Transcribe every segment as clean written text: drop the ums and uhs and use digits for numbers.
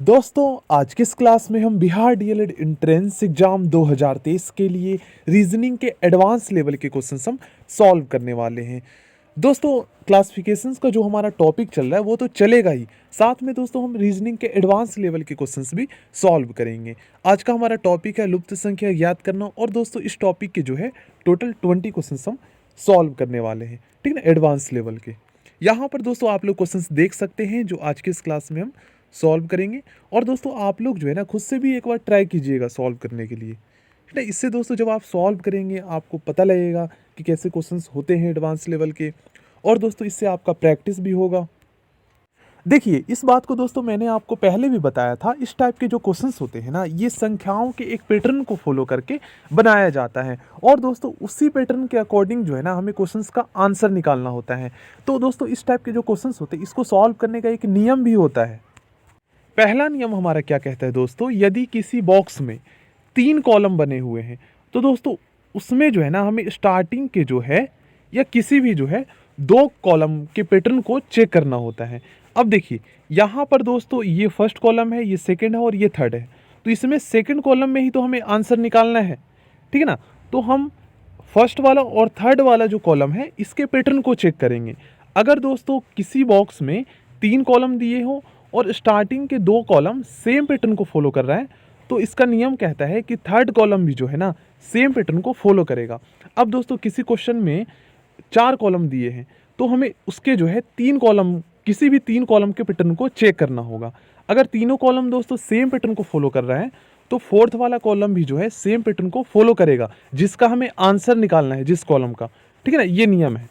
दोस्तों आज की इस क्लास में हम बिहार डीएलएड एंट्रेंस एग्जाम 2023 के लिए रीजनिंग के एडवांस लेवल के क्वेश्चंस हम सॉल्व करने वाले हैं। दोस्तों क्लासिफिकेशंस का जो हमारा टॉपिक चल रहा है वो तो चलेगा ही, साथ में दोस्तों हम रीजनिंग के एडवांस लेवल के क्वेश्चंस भी सॉल्व करेंगे। आज का हमारा टॉपिक है लुप्त संख्या ज्ञात करना, और दोस्तों इस टॉपिक के जो है टोटल 20 क्वेश्चंस हम सॉल्व करने वाले हैं, ठीक है ना, एडवांस लेवल के। यहाँ पर दोस्तों आप लोग क्वेश्चंस देख सकते हैं जो आज के इस क्लास में हम सॉल्व करेंगे। और दोस्तों आप लोग जो है ना खुद से भी एक बार ट्राई कीजिएगा सॉल्व करने के लिए, ठीक है। इससे दोस्तों जब आप सॉल्व करेंगे आपको पता लगेगा कि कैसे क्वेश्चंस होते हैं एडवांस लेवल के, और दोस्तों इससे आपका प्रैक्टिस भी होगा। देखिए इस बात को दोस्तों मैंने आपको पहले भी बताया था, इस टाइप के जो क्वेश्चंस होते हैं ना ये संख्याओं के एक पैटर्न को फॉलो करके बनाया जाता है, और दोस्तों उसी पैटर्न के अकॉर्डिंग जो है ना हमें क्वेश्चंस का आंसर निकालना होता है। तो दोस्तों इस टाइप के जो क्वेश्चंस होते हैं इसको सॉल्व करने का एक नियम भी होता है। पहला नियम हमारा क्या कहता है दोस्तों, यदि किसी बॉक्स में 3 कॉलम बने हुए हैं तो दोस्तों उसमें जो है ना हमें स्टार्टिंग के जो है या किसी भी जो है 2 कॉलम के पैटर्न को चेक करना होता है। अब देखिए यहाँ पर दोस्तों ये फर्स्ट कॉलम है, ये सेकंड है और ये थर्ड है, तो इसमें सेकंड कॉलम में ही तो हमें आंसर निकालना है, ठीक है ना। तो हम फर्स्ट वाला और थर्ड वाला जो कॉलम है इसके पैटर्न को चेक करेंगे। अगर दोस्तों किसी बॉक्स में 3 कॉलम दिए हो और स्टार्टिंग के 2 कॉलम सेम पैटर्न को फॉलो कर रहा है, तो इसका नियम कहता है कि थर्ड कॉलम भी जो है ना सेम पैटर्न को फॉलो करेगा। अब दोस्तों किसी क्वेश्चन में 4 कॉलम दिए हैं तो हमें उसके जो है 3 कॉलम, किसी भी 3 कॉलम के पैटर्न को चेक करना होगा। अगर तीनों कॉलम दोस्तों सेम पैटर्न को फॉलो कर रहा है तो फोर्थ वाला कॉलम भी जो है सेम पैटर्न को फॉलो करेगा, जिसका हमें आंसर निकालना है जिस कॉलम का, ठीक है ना, ये नियम है।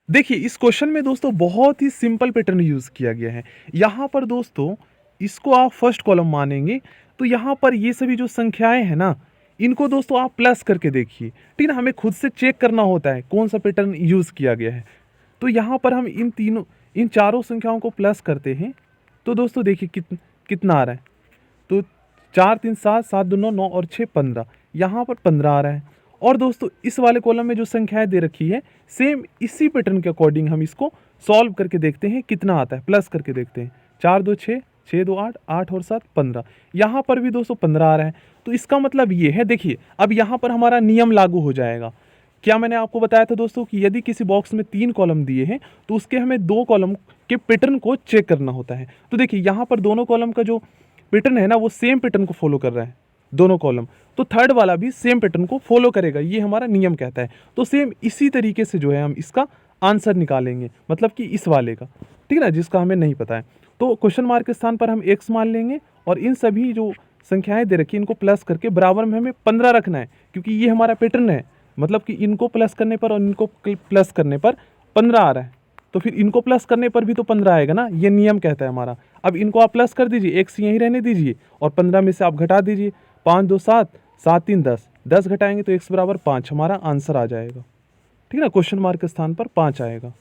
देखिए इस क्वेश्चन में दोस्तों बहुत ही सिंपल पैटर्न यूज किया गया है। यहाँ पर दोस्तों इसको आप फर्स्ट कॉलम मानेंगे तो यहाँ पर ये सभी जो संख्याएं हैं ना इनको दोस्तों आप प्लस करके देखिए, ठीक है ना। हमें खुद से चेक करना होता है कौन सा पैटर्न यूज किया गया है। तो यहाँ पर हम इन चारों संख्याओं को प्लस करते हैं तो दोस्तों देखिए कितना आ रहा है। तो 4 3 7 7 2 9 9 और 6 15, यहाँ पर 15 आ रहा है। और दोस्तों इस वाले कॉलम में जो संख्याएं दे रखी है सेम इसी पैटर्न के अकॉर्डिंग हम इसको सॉल्व करके देखते हैं कितना आता है, प्लस करके देखते हैं। 4 2 6, 6 2 8, 8 और 7 15, यहाँ पर भी दोस्तों 15 आ रहा है। तो इसका मतलब ये है, देखिए अब यहाँ पर हमारा नियम लागू हो जाएगा। क्या मैंने आपको बताया था दोस्तों कि यदि किसी बॉक्स में 3 कॉलम दिए हैं तो उसके हमें 2 कॉलम के पैटर्न को चेक करना होता है। तो देखिए यहाँ पर दोनों कॉलम का जो पैटर्न है ना वो सेम पैटर्न को फॉलो कर रहा है दोनों कॉलम, तो थर्ड वाला भी सेम पैटर्न को फॉलो करेगा, ये हमारा नियम कहता है। तो सेम इसी तरीके से जो है हम इसका आंसर निकालेंगे, मतलब कि इस वाले का, ठीक है ना, जिसका हमें नहीं पता है। तो क्वेश्चन मार्क के स्थान पर हम x मान लेंगे और इन सभी जो संख्याएं दे रखी है इनको प्लस करके बराबर में हमें 15 रखना है, क्योंकि ये हमारा पैटर्न है। मतलब कि इनको प्लस करने पर और इनको प्लस करने पर 15 आ रहा है, तो फिर इनको प्लस करने पर भी तो 15 आएगा ना, ये नियम कहता है हमारा। अब इनको आप प्लस कर दीजिए, x यहीं रहने दीजिए और 15 में से आप घटा दीजिए। 5 2 7, 7 3 10, 10 घटाएंगे तो x बराबर 5 हमारा आंसर आ जाएगा, ठीक है ना। क्वेश्चन मार्क के स्थान पर 5 आएगा।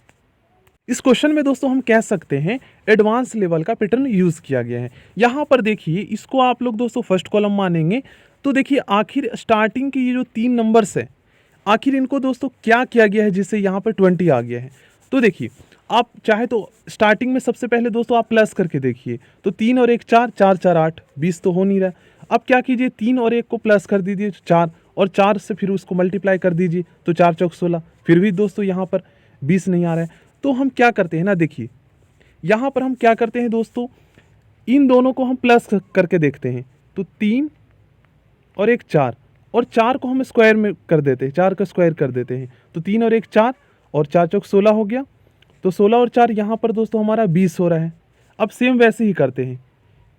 इस क्वेश्चन में दोस्तों हम कह सकते हैं एडवांस लेवल का पैटर्न यूज किया गया है। यहाँ पर देखिए इसको आप लोग दोस्तों फर्स्ट कॉलम मानेंगे तो देखिए आखिर स्टार्टिंग के ये जो 3 नंबर्स है आखिर इनको दोस्तों क्या किया गया है जिससे यहाँ पर 20 आ गया है। तो देखिए आप चाहे तो स्टार्टिंग में सबसे पहले दोस्तों आप प्लस करके देखिए, तो 3 और 1 4, 4 4 8, 20 तो हो नहीं रहा। अब क्या कीजिए 3 और 1 को प्लस कर दीजिए 4, और 4 से फिर उसको मल्टीप्लाई कर दीजिए तो 4 चौक 16, फिर भी दोस्तों यहाँ पर 20 नहीं आ रहा है। तो हम क्या करते हैं ना, देखिए यहाँ पर हम क्या करते हैं दोस्तों, इन दोनों को हम प्लस करके देखते हैं। तो 3 और 1 4, और 4 को हम स्क्वायर में कर देते हैं, 4 का स्क्वायर कर देते हैं। तो 3 और 1 4 और 4 चौक 16 हो गया। तो 16 और 4 यहाँ पर दोस्तों हमारा 20 हो रहा है। अब सेम वैसे ही करते हैं,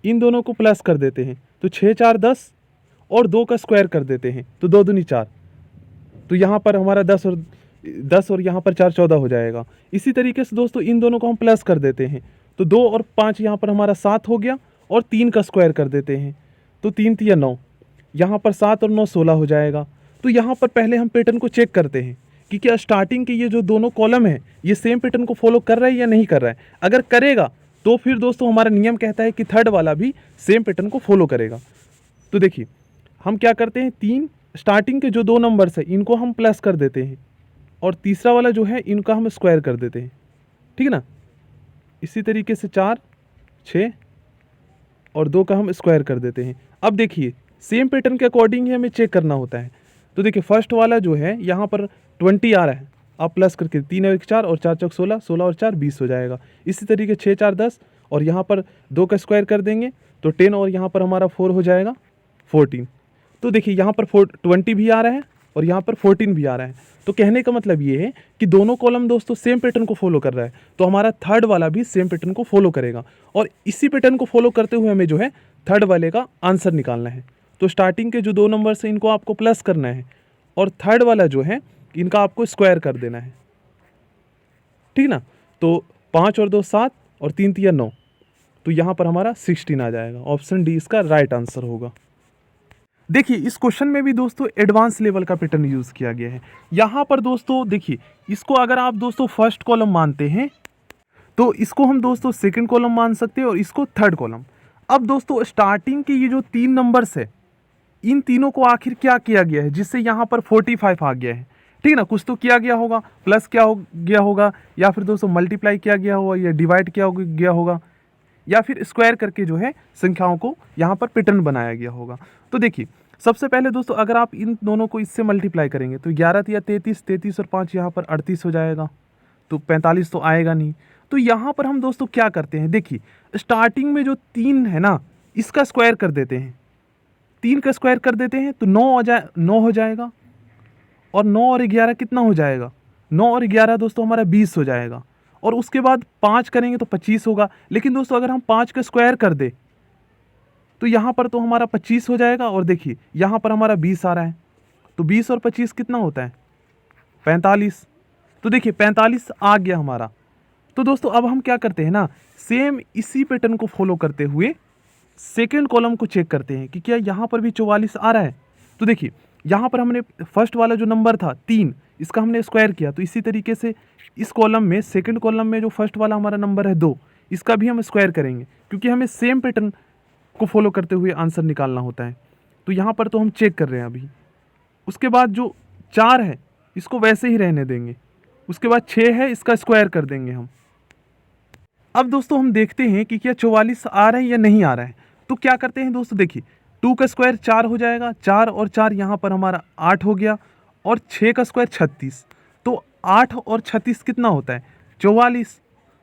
इन दोनों को प्लस कर देते हैं। तो 6 4 10 और 2 का स्क्वायर कर देते हैं, तो 2 दूनी 4, तो यहाँ पर हमारा 10 और यहाँ पर 4 14 हो जाएगा। इसी तरीके से दोस्तों इन दोनों को हम प्लस कर देते हैं, तो 2 और 5 यहाँ पर हमारा 7 हो गया, और 3 का स्क्वायर कर देते हैं तो 3 3 9, यहाँ पर 7 और 9 16 हो जाएगा। तो यहाँ पर पहले हम पैटर्न को चेक करते हैं कि क्या स्टार्टिंग के ये जो दोनों कॉलम है ये सेम पैटर्न को फॉलो कर रहा है या नहीं कर रहा है। अगर करेगा तो फिर दोस्तों हमारा नियम कहता है कि थर्ड वाला भी सेम पैटर्न को फॉलो करेगा। तो देखिए हम क्या करते हैं, 3 स्टार्टिंग के जो 2 नंबर्स है इनको हम प्लस कर देते हैं, और तीसरा वाला जो है इनका हम स्क्वायर कर देते हैं, ठीक है ना। इसी तरीके से 4 6 और 2 का हम स्क्वायर कर देते हैं। अब देखिए सेम पैटर्न के अकॉर्डिंग ही हमें चेक करना होता है। तो देखिए फर्स्ट वाला जो है यहाँ पर 20 आ रहा है, आप प्लस करके 3 और 1 4 और 4 चौक 16, 16 और 4 20 हो जाएगा। इसी तरीके 6 4 10 और यहाँ पर 2 का स्क्वायर कर देंगे तो 10 और यहाँ पर हमारा 4 हो जाएगा 14। तो देखिए यहाँ पर 20 भी आ रहा है और यहाँ पर 14 भी आ रहा है। तो कहने का मतलब ये है कि दोनों कॉलम दोस्तों सेम पैटर्न को फॉलो कर रहा है, तो हमारा थर्ड वाला भी सेम पैटर्न को फॉलो करेगा और इसी पैटर्न को फॉलो करते हुए हमें जो है थर्ड वाले का आंसर निकालना है। तो स्टार्टिंग के जो 2 नंबर से इनको आपको प्लस करना है और थर्ड वाला जो है इनका आपको स्क्वायर कर देना है, ठीक ना। तो 5 और 2 7 और 3 3 9, तो यहाँ पर हमारा 16 आ जाएगा। ऑप्शन डी इसका राइट आंसर होगा। देखिए इस क्वेश्चन में भी दोस्तों एडवांस लेवल का पैटर्न यूज़ किया गया है। यहाँ पर दोस्तों देखिए इसको अगर आप दोस्तों फर्स्ट कॉलम मानते हैं तो इसको हम दोस्तों सेकंड कॉलम मान सकते हैं और इसको थर्ड कॉलम। अब दोस्तों स्टार्टिंग के ये जो 3 नंबर्स है इन तीनों को आखिर क्या किया गया है जिससे यहाँ पर 45 आ गया है, ठीक ना। कुछ तो किया गया होगा, प्लस क्या हो गया होगा या फिर दोस्तों मल्टीप्लाई किया गया होगा या डिवाइड किया गया होगा या फिर स्क्वायर करके जो है संख्याओं को यहाँ पर पैटर्न बनाया गया होगा। तो देखिए सबसे पहले दोस्तों अगर आप इन दोनों को इससे मल्टीप्लाई करेंगे तो 11 या 33, 33 और 5 यहाँ पर 38 हो जाएगा, तो 45 तो आएगा नहीं। तो यहाँ पर हम दोस्तों क्या करते हैं, देखिए स्टार्टिंग में जो 3 है ना इसका स्क्वायर कर देते हैं, 3 का स्क्वायर कर देते हैं तो 9 हो जाएगा और 9 और 11 कितना हो जाएगा, 9 और 11 दोस्तों हमारा 20 हो जाएगा और उसके बाद 5 करेंगे तो 25 होगा। लेकिन दोस्तों अगर हम 5 का स्क्वायर कर दे तो यहाँ पर तो हमारा 25 हो जाएगा और देखिए यहाँ पर हमारा 20 आ रहा है, तो 20 और 25 कितना होता है 45। तो देखिए 45 आ गया हमारा। तो दोस्तों अब हम क्या करते हैं ना, सेम इसी पैटर्न को फॉलो करते हुए सेकेंड कॉलम को चेक करते हैं कि क्या यहाँ पर भी 44 आ रहा है। तो देखिए यहाँ पर हमने फर्स्ट वाला जो नंबर था 3 इसका हमने स्क्वायर किया, तो इसी तरीके से इस कॉलम में सेकंड कॉलम में जो फर्स्ट वाला हमारा नंबर है 2 इसका भी हम स्क्वायर करेंगे क्योंकि हमें सेम पैटर्न को फॉलो करते हुए आंसर निकालना होता है। तो यहाँ पर तो हम चेक कर रहे हैं अभी। उसके बाद जो 4 है इसको वैसे ही रहने देंगे, उसके बाद 6 है इसका स्क्वायर कर देंगे हम। अब दोस्तों हम देखते हैं कि क्या 44 आ रहा है या नहीं आ रहा है। तो क्या करते हैं दोस्तों, देखिए 2 का स्क्वायर 4 हो जाएगा, 4 और 4 यहाँ पर हमारा 8 हो गया और 6 का स्क्वायर 36, तो 8 और 36 कितना होता है 44।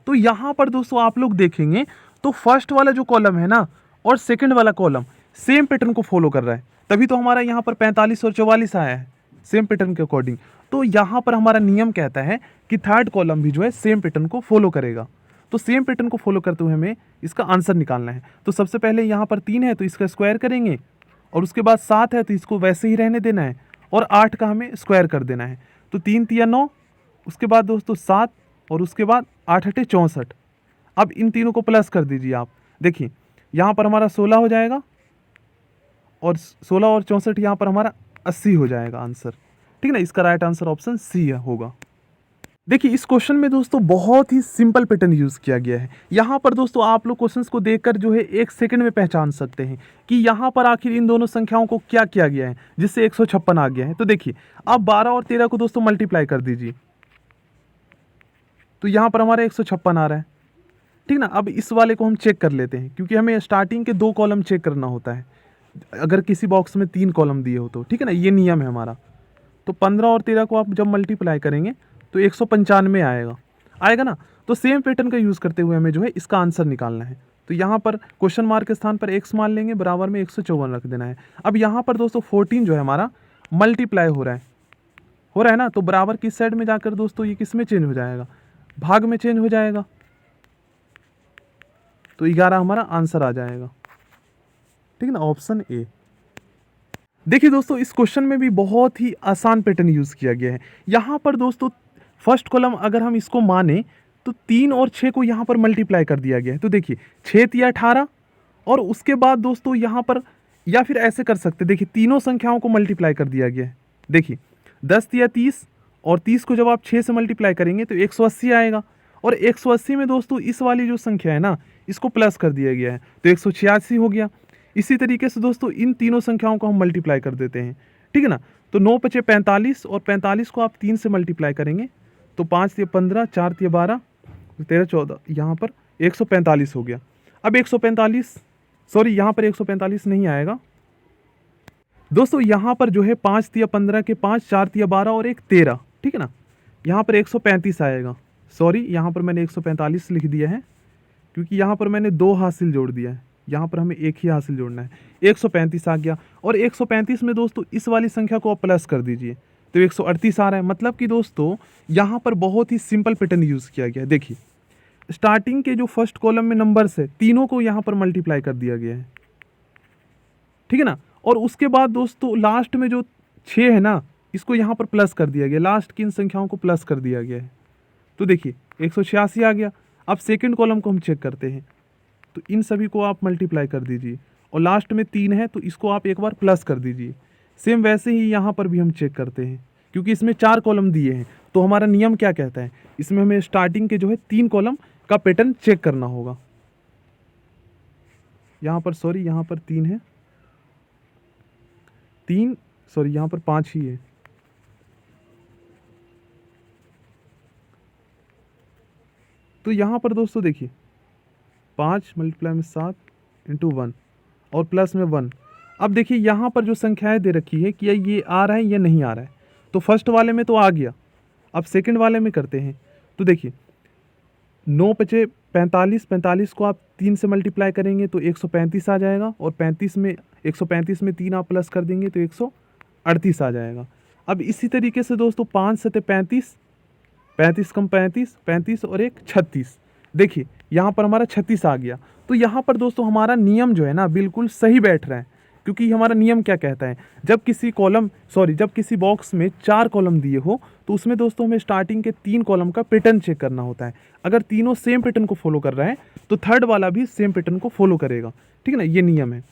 तो यहाँ पर दोस्तों आप लोग देखेंगे तो फर्स्ट वाला जो कॉलम है ना और सेकंड वाला कॉलम सेम पैटर्न को फॉलो कर रहा है, तभी तो हमारा यहाँ पर 45 और 44 आया है सेम पैटर्न के अकॉर्डिंग। तो यहाँ पर हमारा नियम कहता है कि थर्ड कॉलम भी जो है सेम पैटर्न को फॉलो करेगा। तो सेम पैटर्न को फॉलो करते हुए हमें इसका आंसर निकालना है। तो सबसे पहले यहाँ पर 3 है तो इसका स्क्वायर करेंगे और उसके बाद 7 है तो इसको वैसे ही रहने देना है और 8 का हमें स्क्वायर कर देना है। तो 3 3 9, उसके बाद दोस्तों 7 और उसके बाद 8 8 64। अब इन तीनों को प्लस कर दीजिए आप, देखिए यहाँ पर हमारा 16 हो जाएगा और 16 और 64 यहाँ पर हमारा 80 हो जाएगा आंसर, ठीक ना। इसका राइट आंसर ऑप्शन सी होगा। देखिए इस क्वेश्चन में दोस्तों बहुत ही सिंपल पैटर्न यूज़ किया गया है। यहाँ पर दोस्तों आप लोग क्वेश्चंस को देखकर जो है 1 सेकंड में पहचान सकते हैं कि यहाँ पर आखिर इन दोनों संख्याओं को क्या किया गया है जिससे 156 आ गया है। तो देखिए आप 12 और 13 को दोस्तों मल्टीप्लाई कर दीजिए तो यहाँ पर हमारा 156 आ रहा है, ठीक ना। अब इस वाले को हम चेक कर लेते हैं क्योंकि हमें स्टार्टिंग के 2 कॉलम चेक करना होता है अगर किसी बॉक्स में 3 कॉलम दिए हो तो, ठीक है ना, ये नियम है हमारा। तो 15 और 13 को आप जब मल्टीप्लाई करेंगे तो 195 आएगा ना। तो सेम पैटर्न का यूज़ करते हुए हमें जो है इसका आंसर निकालना है। तो यहाँ पर क्वेश्चन मार्क के स्थान पर x मान लेंगे, बराबर में 154 रख देना है। अब यहाँ पर दोस्तों 14 जो है हमारा मल्टीप्लाई हो रहा है ना, तो बराबर किस साइड में जाकर दोस्तों ये किस में चेंज हो जाएगा, भाग में चेंज हो जाएगा। तो 11 हमारा आंसर आ जाएगा, ठीक ना, ऑप्शन ए। देखिए दोस्तों इस क्वेश्चन में भी बहुत ही आसान पैटर्न यूज़ किया गया है। यहाँ पर दोस्तों फर्स्ट कॉलम अगर हम इसको माने तो 3 और 6 को यहाँ पर मल्टीप्लाई कर दिया गया है। तो देखिए 6 3 18 और उसके बाद दोस्तों यहाँ पर या फिर ऐसे कर सकते, देखिए तीनों संख्याओं को मल्टीप्लाई कर दिया गया है। देखिए 10 या 30 और 30 को जब आप 6 से मल्टीप्लाई करेंगे तो 180 आएगा और 180 में दोस्तों इस वाली जो संख्या है ना इसको प्लस कर दिया गया है तो 186 हो गया। इसी तरीके से दोस्तों इन तीनों संख्याओं को हम मल्टीप्लाई कर देते हैं, ठीक है ना। तो 9 पचे 45 और 45 को आप 3 से मल्टीप्लाई करेंगे तो 5 या 15, 4 या 12, 13 14, यहाँ पर 145 हो गया। अब 145 सॉरी यहाँ पर 145 नहीं आएगा दोस्तों। यहाँ पर जो है 5 तिया 15 के 5, 4 तिया 12 और 1 13, ठीक है ना। यहाँ पर 135 आएगा। सॉरी यहाँ पर मैंने 145 लिख दिया है क्योंकि यहाँ पर मैंने 2 हासिल जोड़ दिया है, यहाँ पर हमें 1 ही हासिल जोड़ना है। 135 आ गया और 135 में दोस्तों इस वाली संख्या को आप प्लस कर दीजिए तो 138 आ रहा है। मतलब कि दोस्तों यहाँ पर बहुत ही सिंपल पैटर्न यूज़ किया गया है। देखिए स्टार्टिंग के जो फर्स्ट कॉलम में नंबर्स है तीनों को यहाँ पर मल्टीप्लाई कर दिया गया है, ठीक है ना। और उसके बाद दोस्तों लास्ट में जो 6 है ना इसको यहाँ पर प्लस कर दिया गया, लास्ट की इन संख्याओं को प्लस कर दिया गया है। तो देखिए 186 आ गया। अब सेकंड कॉलम को हम चेक करते हैं तो इन सभी को आप मल्टीप्लाई कर दीजिए और लास्ट में 3 है तो इसको आप एक बार प्लस कर दीजिए। सेम वैसे ही यहाँ पर भी हम चेक करते हैं क्योंकि इसमें 4 कॉलम दिए हैं तो हमारा नियम क्या कहता है, इसमें हमें स्टार्टिंग के जो है 3 कॉलम का पैटर्न चेक करना होगा। यहाँ पर सॉरी यहाँ पर 3 है, 3 सॉरी यहाँ पर 5 ही है। तो यहाँ पर दोस्तों देखिए 5 मल्टीप्लाई में 7 इंटू 1 और प्लस में 1। अब देखिए यहाँ पर जो संख्याएं दे रखी है कि ये आ रहा है या नहीं आ रहा है। तो फर्स्ट वाले में तो आ गया, अब सेकंड वाले में करते हैं। तो देखिए 9 पचे 45, 45 को आप 3 से मल्टीप्लाई करेंगे तो 135 आ जाएगा और 35 में 135 में 3 आप प्लस कर देंगे तो 138 आ जाएगा। अब इसी तरीके से दोस्तों 5 सते 35, 35 कम 35, 35 और 1 36। देखिए यहाँ पर हमारा 36 आ गया। तो यहाँ पर दोस्तों हमारा नियम जो है ना बिल्कुल सही बैठ रहा है क्योंकि हमारा नियम क्या कहता है, जब किसी बॉक्स में 4 कॉलम दिए हो तो उसमें दोस्तों हमें स्टार्टिंग के 3 कॉलम का पैटर्न चेक करना होता है। अगर तीनों सेम पैटर्न को फॉलो कर रहा है तो थर्ड वाला भी सेम पैटर्न को फॉलो करेगा, ठीक है ना, ये नियम है।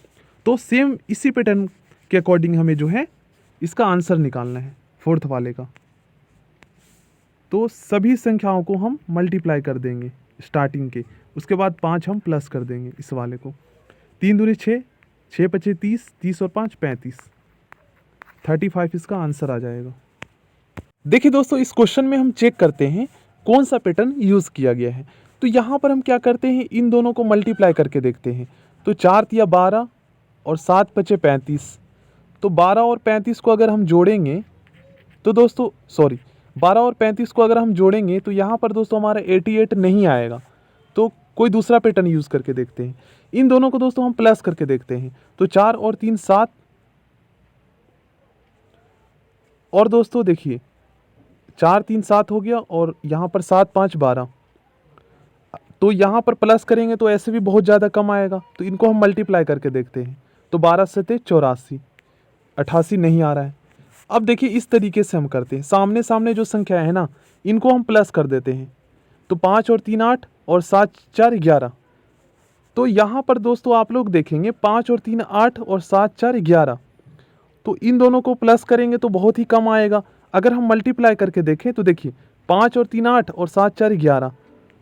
तो सेम इसी पैटर्न के अकॉर्डिंग हमें जो है इसका आंसर निकालना है फोर्थ वाले का। तो सभी संख्याओं को हम मल्टीप्लाई कर देंगे स्टार्टिंग के, उसके बाद 5 हम प्लस कर देंगे इस वाले को। 3 दूनी 6, 6 पचे 30, 30 और 5 35, 35 इसका आंसर आ जाएगा। देखिए दोस्तों इस क्वेश्चन में हम चेक करते हैं कौन सा पैटर्न यूज़ किया गया है। तो यहाँ पर हम क्या करते हैं, इन दोनों को मल्टीप्लाई करके देखते हैं। तो 4 तिया 12 और 7 पचे 35। तो 12 और 35 को अगर हम जोड़ेंगे तो दोस्तों 12 और 35 को अगर हम जोड़ेंगे तो यहाँ पर दोस्तों हमारा 88 नहीं आएगा। तो कोई दूसरा पैटर्न यूज़ करके देखते हैं। इन दोनों को दोस्तों हम प्लस करके देखते हैं। तो 4 और 3 7 और दोस्तों देखिए 4 3 7 हो गया और यहाँ पर 7 5 12। तो यहाँ पर प्लस करेंगे तो ऐसे भी बहुत ज़्यादा कम आएगा। तो इनको हम मल्टीप्लाई करके देखते हैं। तो 12 सते 84, 88 नहीं आ रहा है। अब देखिए इस तरीके से हम करते हैं, सामने सामने जो संख्या है ना इनको हम प्लस कर देते हैं। तो 5 और 3 8 और 7 4 11। तो यहाँ पर दोस्तों आप लोग देखेंगे 5 और 3 8 और 7 4 11। तो इन दोनों को प्लस करेंगे तो बहुत ही कम आएगा। अगर हम मल्टीप्लाई करके देखें तो देखिए 5 और 3 8 और 7 4 11।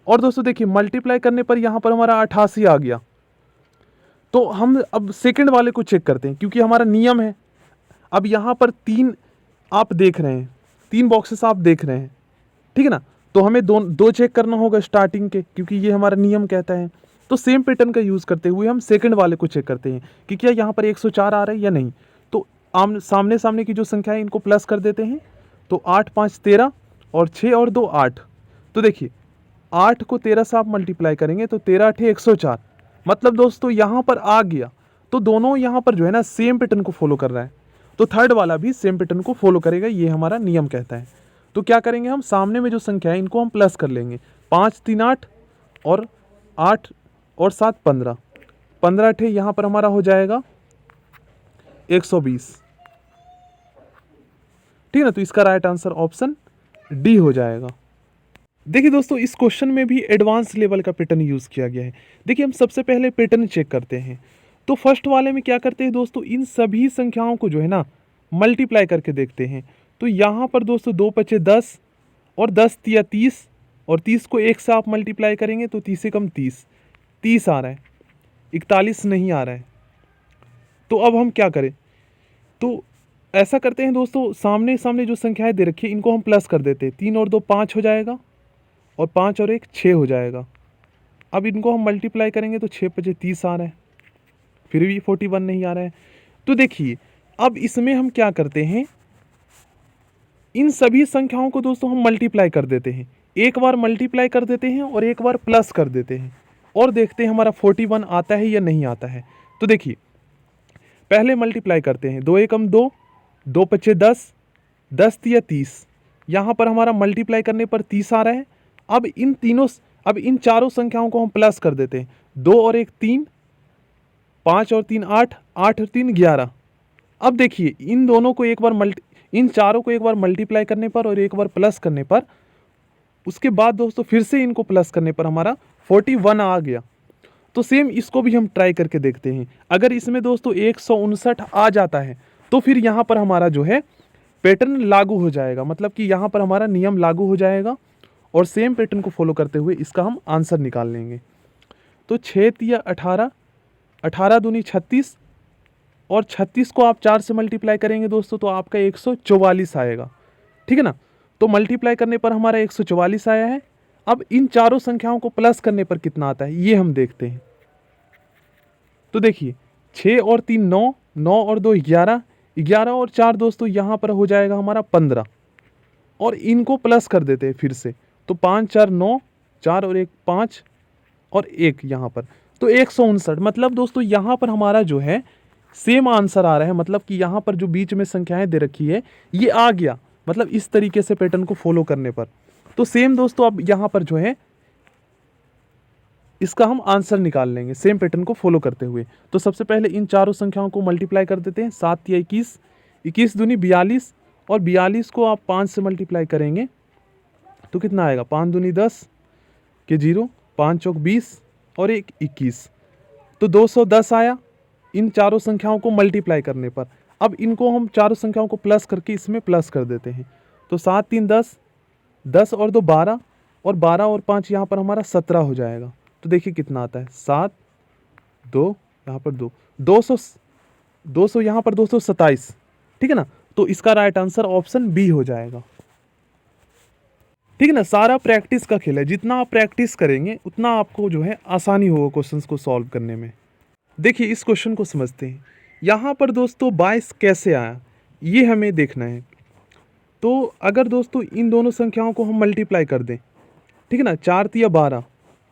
और दोस्तों देखिए मल्टीप्लाई करने पर यहाँ पर हमारा 88 आ गया। तो हम अब सेकंड वाले को चेक करते हैं क्योंकि हमारा नियम है। अब यहाँ पर 3 आप देख रहे हैं, 3 बॉक्सेस आप देख रहे हैं, ठीक है ना। तो हमें दो चेक करना होगा स्टार्टिंग के क्योंकि ये हमारा नियम कहता है। तो सेम पैटर्न का यूज़ करते हुए हम सेकंड वाले को चेक करते हैं कि क्या यहाँ पर 104 आ रहा है या नहीं। तो सामने सामने की जो संख्या है इनको प्लस कर देते हैं। तो 8 5 13 और 6 और 2 8। तो देखिए 8 को 13 से आप मल्टीप्लाई करेंगे तो 13 8 104। मतलब दोस्तों यहाँ पर आ गया। तो दोनों यहाँ पर जो है ना सेम पैटर्न को फॉलो कर रहा है। तो थर्ड वाला भी सेम पैटर्न को फॉलो करेगा, ये हमारा नियम कहता है। तो क्या करेंगे, हम सामने में जो संख्या है इनको हम प्लस कर लेंगे। 5 3 8 और 8 और 7 15, 15 8 यहाँ पर हमारा हो जाएगा 120, ठीक है ना। तो इसका राइट आंसर ऑप्शन डी हो जाएगा। देखिए दोस्तों इस क्वेश्चन में भी एडवांस लेवल का पैटर्न यूज़ किया गया है। देखिए हम सबसे पहले पैटर्न चेक करते हैं। तो फर्स्ट वाले में क्या करते हैं दोस्तों, इन सभी संख्याओं को जो है ना मल्टीप्लाई करके देखते हैं। तो यहाँ पर दोस्तों 2 पचे 10 और 10 तिया 30 और 30 को 1 से आप मल्टीप्लाई करेंगे तो 30 से कम 30, 30 आ रहा है, 41 नहीं आ रहा है। तो अब हम क्या करें, तो ऐसा करते हैं दोस्तों, सामने सामने जो संख्याएं दे रखी है इनको हम प्लस कर देते हैं। 3 और 2 5 हो जाएगा और 5 और 1 6 हो जाएगा। अब इनको हम मल्टीप्लाई करेंगे तो 6 पचे 30 आ रहा है। फिर भी 41 नहीं आ रहा है। तो देखिए अब इसमें हम क्या करते हैं, इन सभी संख्याओं को दोस्तों हम मल्टीप्लाई कर देते हैं। एक बार मल्टीप्लाई कर देते हैं और एक बार प्लस कर देते हैं और देखते हैं हमारा 41 आता है या नहीं आता है। तो देखिए पहले मल्टीप्लाई करते हैं, 2 एकम 2, 2 पच्चे 10, 10 तिया 30। यहाँ पर हमारा मल्टीप्लाई करने पर 30 आ रहा है। अब इन चारों संख्याओं को हम प्लस कर देते हैं, 2 और 1 3, 5 और 3 8, 8 और 3 11। अब देखिए इन चारों को एक बार मल्टीप्लाई करने पर और एक बार प्लस करने पर, उसके बाद दोस्तों फिर से इनको प्लस करने पर हमारा 41 आ गया। तो सेम इसको भी हम ट्राई करके देखते हैं। अगर इसमें दोस्तों 159 आ जाता है तो फिर यहाँ पर हमारा जो है पैटर्न लागू हो जाएगा, मतलब कि यहाँ पर हमारा नियम लागू हो जाएगा और सेम पैटर्न को फॉलो करते हुए इसका हम आंसर निकाल लेंगे। तो 6 तिया 18, 18 दूनी 36 और 36 को आप 4 से मल्टीप्लाई करेंगे दोस्तों तो आपका 144 आएगा, ठीक है ना। तो मल्टीप्लाई करने पर हमारा 144 आया है। अब इन चारों संख्याओं को प्लस करने पर कितना आता है ये हम देखते हैं। तो देखिए 6 और 3 9, 9 और 2 11, 11 और 4 दोस्तों यहाँ पर हो जाएगा हमारा 15 और इनको प्लस कर देते हैं फिर से। तो 5 4 9, 4 और 1 5 और 1 यहाँ पर, तो 159। मतलब दोस्तों यहाँ पर हमारा जो है सेम आंसर आ रहा है, मतलब कि यहाँ पर जो बीच में संख्याएं दे रखी है ये आ गया, मतलब इस तरीके से पैटर्न को फॉलो करने पर। तो सेम दोस्तों अब यहाँ पर जो है इसका हम आंसर निकाल लेंगे सेम पैटर्न को फॉलो करते हुए। तो सबसे पहले इन चारों संख्याओं को मल्टीप्लाई कर देते हैं, 7 या 21, 21 दूनी 42 और 42 को आप 5 से मल्टीप्लाई करेंगे तो कितना आएगा, 5 दूनी 10 के 0, 5 चौक 20 और 1 21, तो 210 आया इन चारों संख्याओं को मल्टीप्लाई करने पर। अब इनको हम चारों संख्याओं को प्लस करके इसमें प्लस कर देते हैं। तो 7 3 10, 10 और 2 12 और 12 और 5 यहाँ पर हमारा 17 हो जाएगा। तो देखिए कितना आता है, 7 2 यहाँ पर 200 यहाँ पर 227, ठीक है ना। तो इसका राइट आंसर ऑप्शन बी हो जाएगा, ठीक है ना। सारा प्रैक्टिस का खेल है, जितना आप प्रैक्टिस करेंगे उतना आपको जो है आसानी होगा क्वेश्चंस को सॉल्व करने में। देखिए इस क्वेश्चन को समझते हैं। यहाँ पर दोस्तों 22 कैसे आया ये हमें देखना है। तो अगर दोस्तों इन दोनों संख्याओं को हम मल्टीप्लाई कर दें, ठीक है ना, 4 तिया 12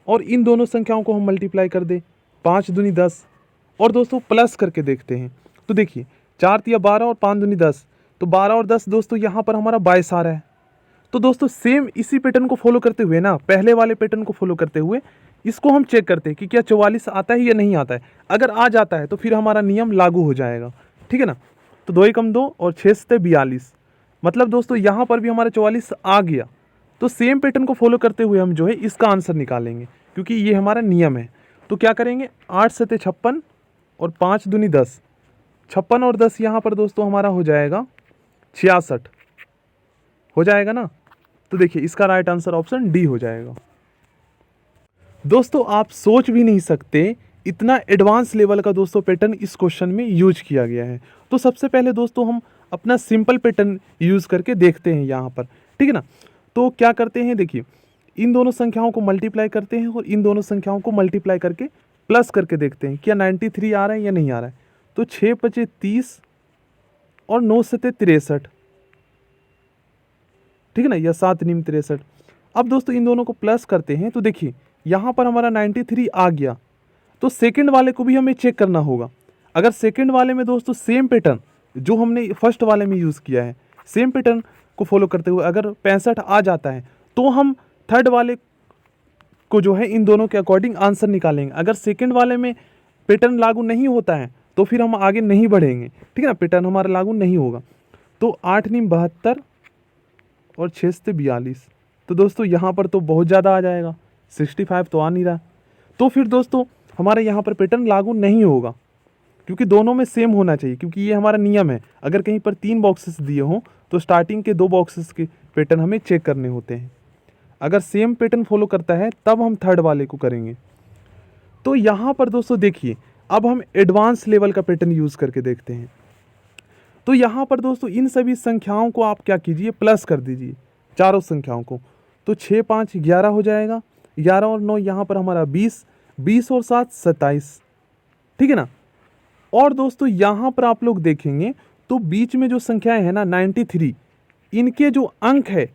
और इन दोनों संख्याओं को हम मल्टीप्लाई कर दें, 5 दूनी 10 और दोस्तों प्लस करके देखते हैं। तो देखिए 4 तिया 12 और 5 दूनी 10, तो 12 और 10 दोस्तों यहाँ पर हमारा 22 आ रहा है। तो दोस्तों सेम इसी पैटर्न को फॉलो करते हुए ना, पहले वाले पैटर्न को फॉलो करते हुए इसको हम चेक करते हैं कि क्या 44 आता है या नहीं आता है। अगर आ जाता है तो फिर हमारा नियम लागू हो जाएगा, ठीक है ना। तो 2 एकम 2 और 6 से 42, मतलब दोस्तों यहाँ पर भी हमारा 44 आ गया। तो सेम पैटर्न को फॉलो करते हुए हम जो है इसका आंसर निकालेंगे, क्योंकि ये हमारा नियम है। तो क्या करेंगे, 8 से 56 और 5 दूनी 10, 56 और 10 यहाँ पर दोस्तों हमारा हो जाएगा 66, हो जाएगा ना। तो देखिए इसका राइट आंसर ऑप्शन डी हो जाएगा। दोस्तों आप सोच भी नहीं सकते इतना एडवांस लेवल का दोस्तों पैटर्न इस क्वेश्चन में यूज किया गया है। तो सबसे पहले दोस्तों हम अपना सिंपल पैटर्न यूज करके देखते हैं यहाँ पर, ठीक है ना। तो क्या करते हैं, देखिए इन दोनों संख्याओं को मल्टीप्लाई करते हैं और इन दोनों संख्याओं को मल्टीप्लाई करके प्लस करके देखते हैं क्या 93 आ रहा है या नहीं आ रहा है। तो 6 पचे 30 और 9 सते 63, ठीक है ना, या 7 नीम 63। अब दोस्तों इन दोनों को प्लस करते हैं तो देखिए यहाँ पर हमारा 93 आ गया। तो सेकंड वाले को भी हमें चेक करना होगा। अगर सेकंड वाले में दोस्तों सेम पैटर्न जो हमने फर्स्ट वाले में यूज़ किया है, सेम पैटर्न को फॉलो करते हुए अगर 65 आ जाता है तो हम थर्ड वाले को जो है इन दोनों के अकॉर्डिंग आंसर निकालेंगे। अगर सेकंड वाले में पैटर्न लागू नहीं होता है तो फिर हम आगे नहीं बढ़ेंगे, ठीक है ना, पैटर्न हमारा लागू नहीं होगा। तो 8 नीम 72 और 6 से 42, तो दोस्तों यहाँ पर तो बहुत ज़्यादा आ जाएगा, 65 तो आ नहीं रहा। तो फिर दोस्तों हमारे यहाँ पर पैटर्न लागू नहीं होगा, क्योंकि दोनों में सेम होना चाहिए, क्योंकि ये हमारा नियम है। अगर कहीं पर 3 बॉक्सेस दिए हों तो स्टार्टिंग के 2 बॉक्सेस के पैटर्न हमें चेक करने होते हैं। अगर सेम पैटर्न फॉलो करता है तब हम थर्ड वाले को करेंगे। तो यहाँ पर दोस्तों देखिए अब हम एडवांस लेवल का पैटर्न यूज़ करके देखते हैं। तो यहाँ पर दोस्तों इन सभी संख्याओं को आप क्या कीजिए, प्लस कर दीजिए चारों संख्याओं को। तो 6 5 11 हो जाएगा, 11 और 9 यहाँ पर हमारा 20, 20 और 7 27, ठीक है ना। और दोस्तों यहाँ पर आप लोग देखेंगे तो बीच में जो संख्याएं है ना 93, इनके जो अंक है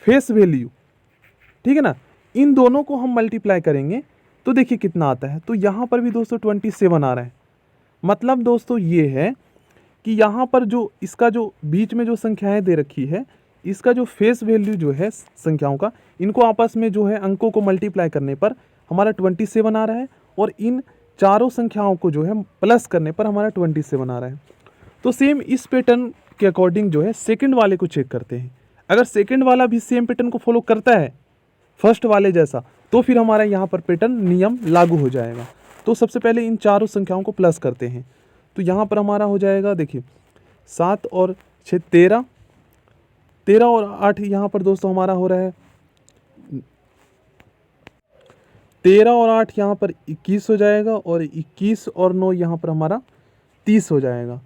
फेस वैल्यू, ठीक है ना, इन दोनों को हम मल्टीप्लाई करेंगे तो देखिए कितना आता है। तो यहाँ पर भी दोस्तों 27 आ रहा है। मतलब दोस्तों ये है कि यहाँ पर जो इसका जो बीच में जो संख्याएं दे रखी है, इसका जो फेस वैल्यू जो है संख्याओं का, इनको आपस में जो है अंकों को मल्टीप्लाई करने पर हमारा 27 आ रहा है, और इन चारों संख्याओं को जो है प्लस करने पर हमारा 27 आ रहा है। तो सेम इस पैटर्न के अकॉर्डिंग जो है सेकंड वाले को चेक करते हैं। अगर सेकंड वाला भी सेम पैटर्न को फॉलो करता है फर्स्ट वाले जैसा, तो फिर हमारा यहाँ पर पैटर्न नियम लागू हो जाएगा। तो सबसे पहले इन चारों संख्याओं को प्लस करते हैं। तो यहाँ पर हमारा हो जाएगा, देखिए 7 और 6 13, 13 और 8 यहाँ पर दोस्तों हमारा हो रहा है 13 और 8 यहाँ पर 21 हो जाएगा, और 21 और 9 यहाँ पर हमारा 30 हो जाएगा।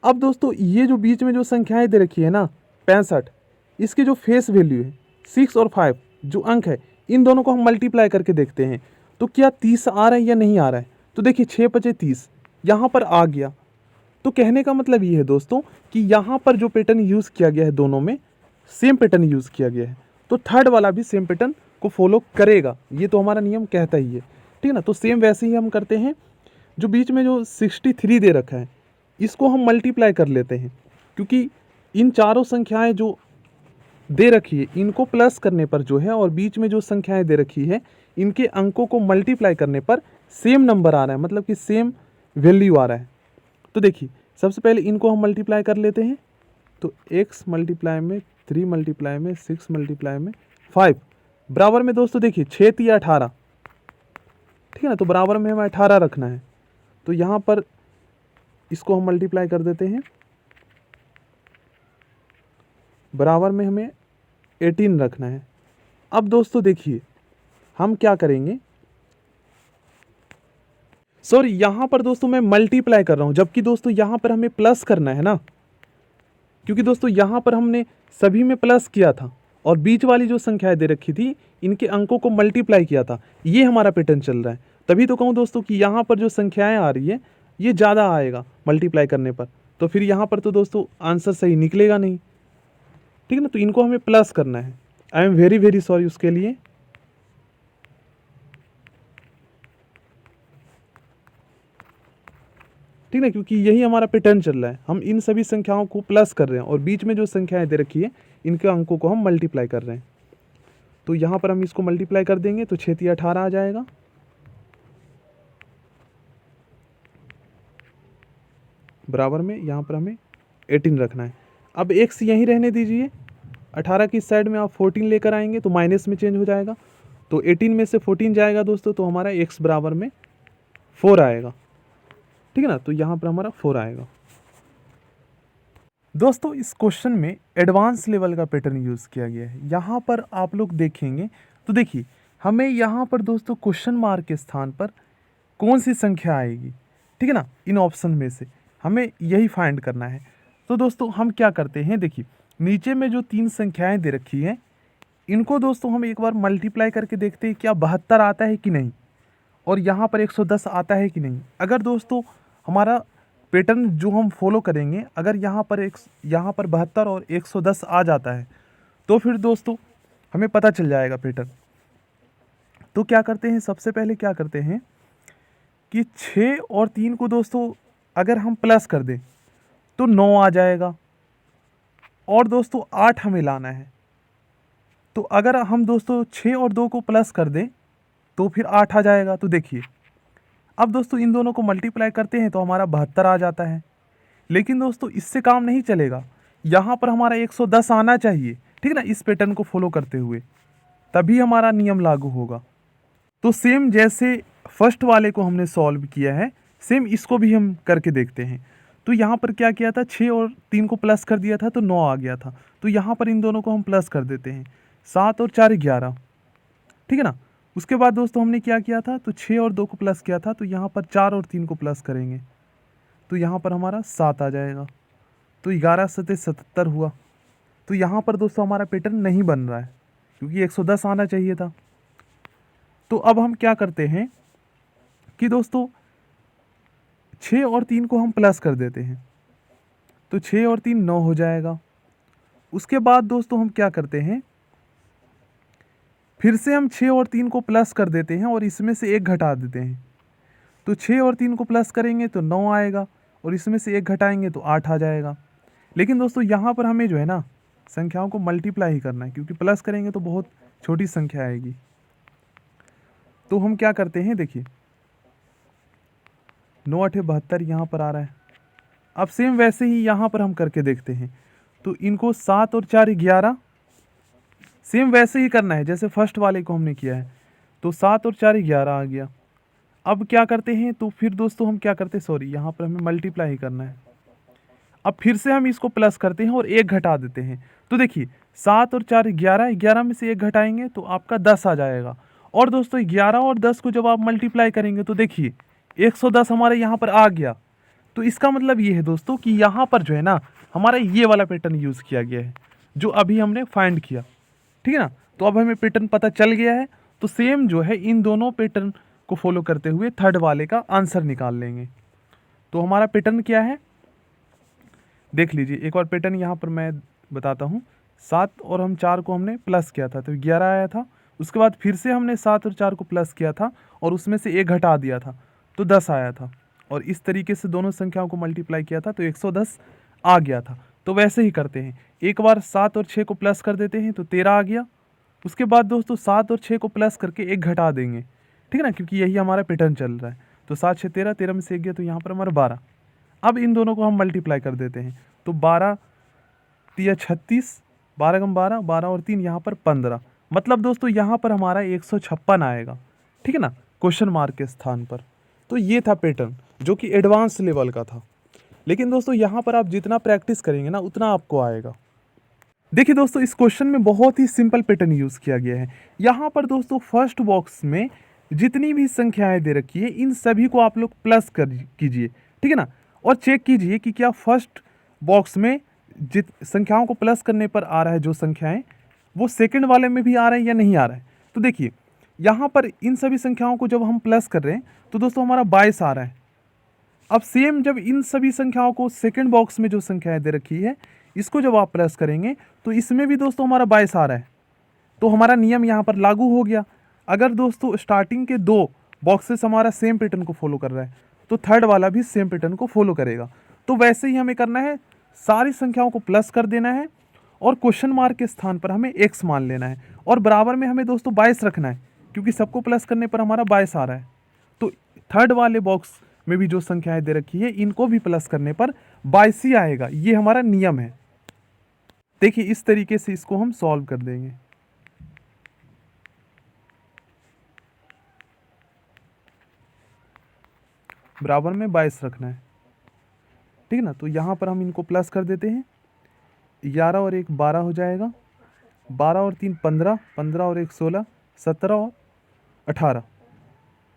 अब दोस्तों ये जो बीच में जो संख्याएं दे रखी है ना 65, इसके जो फेस वैल्यू है 6 और 5 जो अंक है, इन दोनों को हम मल्टीप्लाई करके देखते हैं तो क्या 30 आ रहा है या नहीं आ रहा है। तो देखिए 6 5 30 यहाँ पर आ गया। तो कहने का मतलब ये है दोस्तों कि यहाँ पर जो पैटर्न यूज़ किया गया है दोनों में सेम पैटर्न यूज़ किया गया है, तो थर्ड वाला भी सेम पैटर्न को फॉलो करेगा, ये तो हमारा नियम कहता ही है, ठीक है ना। तो सेम वैसे ही हम करते हैं। जो बीच में जो 63 दे रखा है, इसको हम मल्टीप्लाई कर लेते हैं, क्योंकि इन चारों संख्याएं जो दे रखी है इनको प्लस करने पर जो है, और बीच में जो संख्याएं दे रखी है इनके अंकों को मल्टीप्लाई करने पर सेम नंबर आ रहा है, मतलब कि सेम वैल्यू आ रहा है। तो देखिए सबसे पहले इनको हम मल्टीप्लाई कर लेते हैं। तो x मल्टीप्लाई में 3 मल्टीप्लाई में 6 मल्टीप्लाई में 5 बराबर में दोस्तों देखिए 6 3 18, ठीक है ना। तो बराबर में हमें 18 रखना है। तो यहाँ पर इसको हम मल्टीप्लाई कर देते हैं, बराबर में हमें 18 रखना है। अब दोस्तों देखिए हम क्या करेंगे, सॉरी यहाँ पर दोस्तों मैं मल्टीप्लाई कर रहा हूँ, जबकि दोस्तों यहाँ पर हमें प्लस करना है ना, क्योंकि दोस्तों यहाँ पर हमने सभी में प्लस किया था और बीच वाली जो संख्याएं दे रखी थी इनके अंकों को मल्टीप्लाई किया था। ये हमारा पैटर्न चल रहा है। तभी तो कहूँ दोस्तों कि यहाँ पर जो संख्याएं आ रही है ये ज़्यादा आएगा मल्टीप्लाई करने पर, तो फिर यहाँ पर तो दोस्तों आंसर सही निकलेगा नहीं, ठीक है ना। तो इनको हमें प्लस करना है। I am very very sorry उसके लिए। ठीक है, क्योंकि यही हमारा पैटर्न चल रहा है। हम इन सभी संख्याओं को प्लस कर रहे हैं और बीच में जो संख्याएं दे रखी है इनके अंकों को हम मल्टीप्लाई कर रहे हैं। तो यहाँ पर हम इसको मल्टीप्लाई कर देंगे तो 6 3 18 आ जाएगा। बराबर में यहाँ पर हमें 18 रखना है। अब x यहीं रहने दीजिए, 18 की साइड में आप 14 लेकर आएंगे तो माइनस में चेंज हो जाएगा। तो 18 में से 14 जाएगा दोस्तों, तो हमारा x बराबर में 4 आएगा, ठीक है ना। तो यहाँ पर हमारा 4 आएगा। दोस्तों इस क्वेश्चन में एडवांस लेवल का पैटर्न यूज़ किया गया है। यहाँ पर आप लोग देखेंगे तो देखिए हमें यहाँ पर दोस्तों क्वेश्चन मार्क के स्थान पर कौन सी संख्या आएगी, ठीक है ना। इन ऑप्शन में से हमें यही फाइंड करना है। तो दोस्तों हम क्या करते हैं, देखिए नीचे में जो 3 संख्याएं दे रखी हैं इनको दोस्तों हम एक बार मल्टीप्लाई करके देखते हैं क्या 72 आता है कि नहीं, और यहाँ पर 110 आता है कि नहीं। अगर दोस्तों हमारा पैटर्न जो हम फॉलो करेंगे, अगर यहाँ पर 72 और 110 आ जाता है तो फिर दोस्तों हमें पता चल जाएगा पैटर्न। तो क्या करते हैं, सबसे पहले क्या करते हैं कि 6 और 3 को दोस्तों अगर हम प्लस कर दें तो 9 आ जाएगा, और दोस्तों 8 हमें लाना है। तो अगर हम दोस्तों 6 और 2 को प्लस कर दें तो फिर 8 आ जाएगा। तो देखिए अब दोस्तों इन दोनों को मल्टीप्लाई करते हैं तो हमारा 72 आ जाता है। लेकिन दोस्तों इससे काम नहीं चलेगा, यहाँ पर हमारा 110 आना चाहिए, ठीक है ना, इस पैटर्न को फॉलो करते हुए, तभी हमारा नियम लागू होगा। तो सेम जैसे फर्स्ट वाले को हमने सॉल्व किया है, सेम इसको भी हम करके देखते हैं। तो यहाँ पर क्या किया था, 6 और 3 को प्लस कर दिया था तो 9 आ गया था। तो यहाँ पर इन दोनों को हम प्लस कर देते हैं, 7 और 4 11, ठीक है ना। उसके बाद दोस्तों हमने क्या किया था, तो 6 और 2 को प्लस किया था, तो यहाँ पर 4 और 3 को प्लस करेंगे तो यहाँ पर हमारा 7 आ जाएगा। तो 11 7 77 हुआ। तो यहाँ पर दोस्तों हमारा पैटर्न नहीं बन रहा है क्योंकि 110 आना चाहिए था। तो अब हम क्या करते हैं कि दोस्तों 6 और 3 को हम प्लस कर देते हैं, तो 6 और 3 9 हो जाएगा। उसके बाद दोस्तों हम क्या करते हैं, फिर से हम 6 और 3 को प्लस कर देते हैं और इसमें से 1 घटा देते हैं। तो 6 और 3 को प्लस करेंगे तो 9 आएगा और इसमें से 1 घटाएंगे तो 8 आ जाएगा। लेकिन दोस्तों यहाँ पर हमें जो है ना संख्याओं को मल्टीप्लाई ही करना है, क्योंकि प्लस करेंगे तो बहुत छोटी संख्या आएगी। तो हम क्या करते हैं, देखिए 9 8 72 यहाँ पर आ रहा है। अब सेम वैसे ही यहाँ पर हम करके देखते हैं, तो इनको 7 और 4 11, सेम वैसे ही करना है जैसे फर्स्ट वाले को हमने किया है। तो 7 और 4 11 आ गया। अब क्या करते हैं, तो फिर दोस्तों हम क्या करते हैं, सॉरी यहाँ पर हमें मल्टीप्लाई ही करना है। अब फिर से हम इसको प्लस करते हैं और 1 घटा देते हैं। तो देखिए 7 और 4 11, 11 में से 1 घटाएंगे तो आपका 10 आ जाएगा। और दोस्तों 11 और 10 को जब आप मल्टीप्लाई करेंगे तो देखिए 110 हमारे यहाँ पर आ गया। तो इसका मतलब ये है दोस्तों कि यहाँ पर जो है ना हमारा ये वाला पैटर्न यूज़ किया गया है जो अभी हमने फाइंड किया, ठीक है ना। तो अब हमें पैटर्न पता चल गया है, तो सेम जो है इन दोनों पैटर्न को फॉलो करते हुए थर्ड वाले का आंसर निकाल लेंगे। तो हमारा पैटर्न क्या है, देख लीजिए एक और पैटर्न यहाँ पर मैं बताता हूँ। 7 और हम 4 को हमने प्लस किया था तो 11 आया था। उसके बाद फिर से हमने 7 और 4 को प्लस किया था और उसमें से 1 घटा दिया था तो 10 आया था। और इस तरीके से दोनों संख्याओं को मल्टीप्लाई किया था तो 110 आ गया था। तो वैसे ही करते हैं, एक बार 7 और 6 को प्लस कर देते हैं तो 13 आ गया। उसके बाद दोस्तों 7 और 6 को प्लस करके 1 घटा देंगे, ठीक है ना, क्योंकि यही हमारा पैटर्न चल रहा है। तो 7 6 13, 13 में से 1 गया तो यहाँ पर हमारा 12। अब इन दोनों को हम मल्टीप्लाई कर देते हैं तो 12 3 36, 12 कम 12, 12 और 3 यहाँ पर 15। मतलब दोस्तों यहाँ पर हमारा 156 आएगा, ठीक है ना, क्वेश्चन मार्क के स्थान पर। तो ये था पैटर्न जो कि एडवांस लेवल का था। लेकिन दोस्तों यहाँ पर आप जितना प्रैक्टिस करेंगे ना उतना आपको आएगा। देखिए दोस्तों इस क्वेश्चन में बहुत ही सिंपल पैटर्न यूज़ किया गया है। यहाँ पर दोस्तों फर्स्ट बॉक्स में जितनी भी संख्याएं दे रखी है इन सभी को आप लोग प्लस कर कीजिए, ठीक है ना, और चेक कीजिए कि क्या फर्स्ट बॉक्स में जित संख्याओं को प्लस करने पर आ रहा है जो संख्याएं वो सेकंड वाले में भी आ रहा है या नहीं आ रहा है। तो देखिए यहाँ पर इन सभी संख्याओं को जब हम प्लस कर रहे हैं तो दोस्तों हमारा 22 आ रहा है। अब सेम जब इन सभी संख्याओं को सेकंड बॉक्स में जो संख्याएं दे रखी है इसको जब आप प्लस करेंगे तो इसमें भी दोस्तों हमारा 22 आ रहा है। तो हमारा नियम यहाँ पर लागू हो गया। अगर दोस्तों स्टार्टिंग के 2 बॉक्सेस हमारा सेम पैटर्न को फॉलो कर रहा है तो थर्ड वाला भी सेम पैटर्न को फॉलो करेगा। तो वैसे ही हमें करना है, सारी संख्याओं को प्लस कर देना है और क्वेश्चन मार्क के स्थान पर हमें x मान लेना है और बराबर में हमें दोस्तों 22 रखना है क्योंकि सबको प्लस करने पर हमारा 22 आ रहा है। तो थर्ड वाले बॉक्स में भी जो संख्याएं दे रखी है इनको भी प्लस करने पर 22 ही आएगा। ये हमारा नियम है। देखिए इस तरीके से इसको हम सॉल्व कर देंगे। बराबर में 22 रखना है, ठीक है ना। तो यहाँ पर हम इनको प्लस कर देते हैं, 11 और 1 12 हो जाएगा, 12 और 3 15, 15 और 1 16, 17 और 18,